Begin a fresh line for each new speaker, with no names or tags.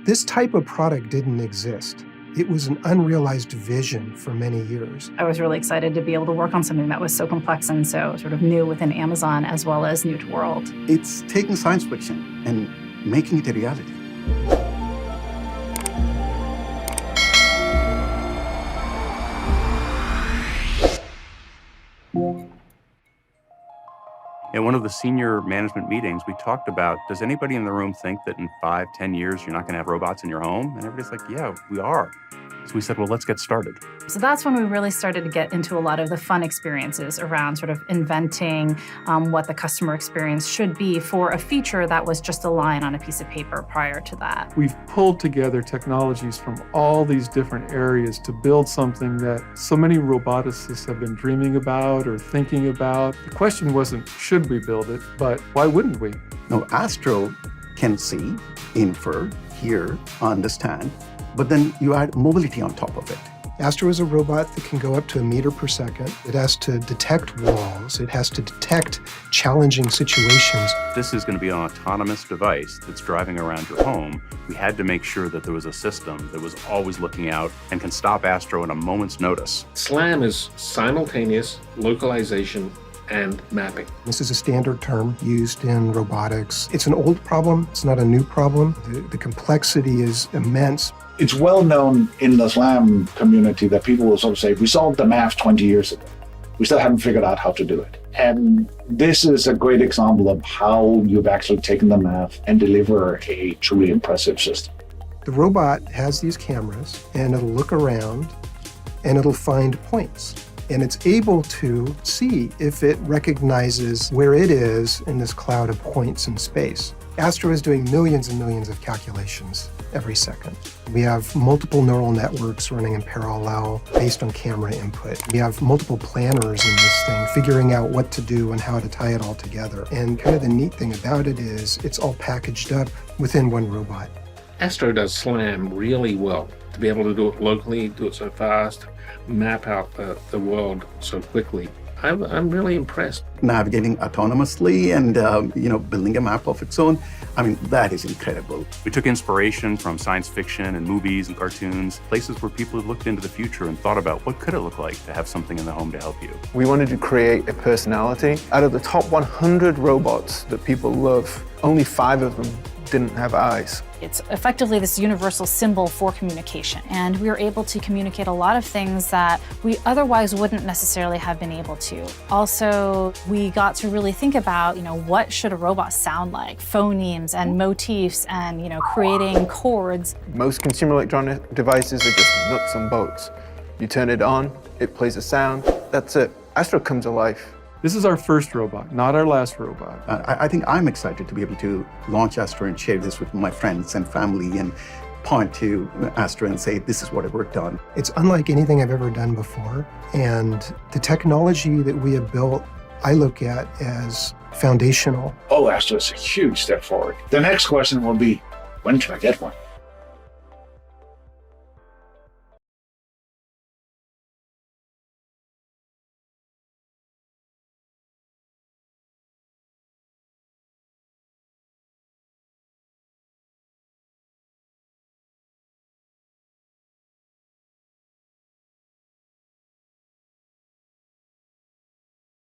This type of product didn't exist. It was an unrealized vision for many years.
I was really excited to be able to work on something that was so complex and so sort of new within Amazon as well as new to world.
It's taking science fiction and making it a reality.
In one of the senior management meetings, we talked about, does anybody in the room think that in 5, 10 years, you're not going to have robots in your home? And everybody's like, yeah, we are. So we said, well, let's get started.
So that's when we really started to get into a lot of the fun experiences around sort of inventing what the customer experience should be for a feature that was just a line on a piece of paper prior to that.
We've pulled together technologies from all these different areas to build something that so many roboticists have been dreaming about or thinking about. The question wasn't, should we build it, but why wouldn't we?
Now, Astro can see, infer, hear, understand, but then you add mobility on top of it.
Astro is a robot that can go up to 1 meter per second. It has to detect walls. It has to detect challenging situations.
This is going to be an autonomous device that's driving around your home. We had to make sure that there was a system that was always looking out and can stop Astro at a moment's notice.
SLAM is simultaneous localization and mapping.
This is a standard term used in robotics. It's an old problem. It's not a new problem. The complexity is immense.
It's well known in the SLAM community that people will sort of say, we solved the math 20 years ago. We still haven't figured out how to do it. And this is a great example of how you've actually taken the math and deliver a truly impressive system.
The robot has these cameras, and it'll look around, and it'll find points. And it's able to see if it recognizes where it is in this cloud of points in space. Astro is doing millions and millions of calculations every second. We have multiple neural networks running in parallel based on camera input. We have multiple planners in this thing, figuring out what to do and how to tie it all together. And kind of the neat thing about it is it's all packaged up within one robot.
Astro does SLAM really well. To be able to do it locally, do it so fast, map out the world so quickly. I'm really impressed.
Navigating autonomously and building a map of its own, I mean, that is incredible.
We took inspiration from science fiction and movies and cartoons, places where people had looked into the future and thought about what could it look like to have something in the home to help you.
We wanted to create a personality. Out of the top 100 robots that people love, only 5 of them didn't have eyes.
It's effectively this universal symbol for communication, and we were able to communicate a lot of things that we otherwise wouldn't necessarily have been able to. Also, we got to really think about, what should a robot sound like? Phonemes and motifs and, creating chords.
Most consumer electronic devices are just nuts and bolts. You turn it on, it plays a sound, that's it. Astro comes alive.
This is our first robot, not our last robot.
I think I'm excited to be able to launch Astro and share this with my friends and family and point to Astro and say, this is what I worked on.
It's unlike anything I've ever done before. And the technology that we have built, I look at as foundational.
Oh, Astro is a huge step forward. The next question will be, when can I get one?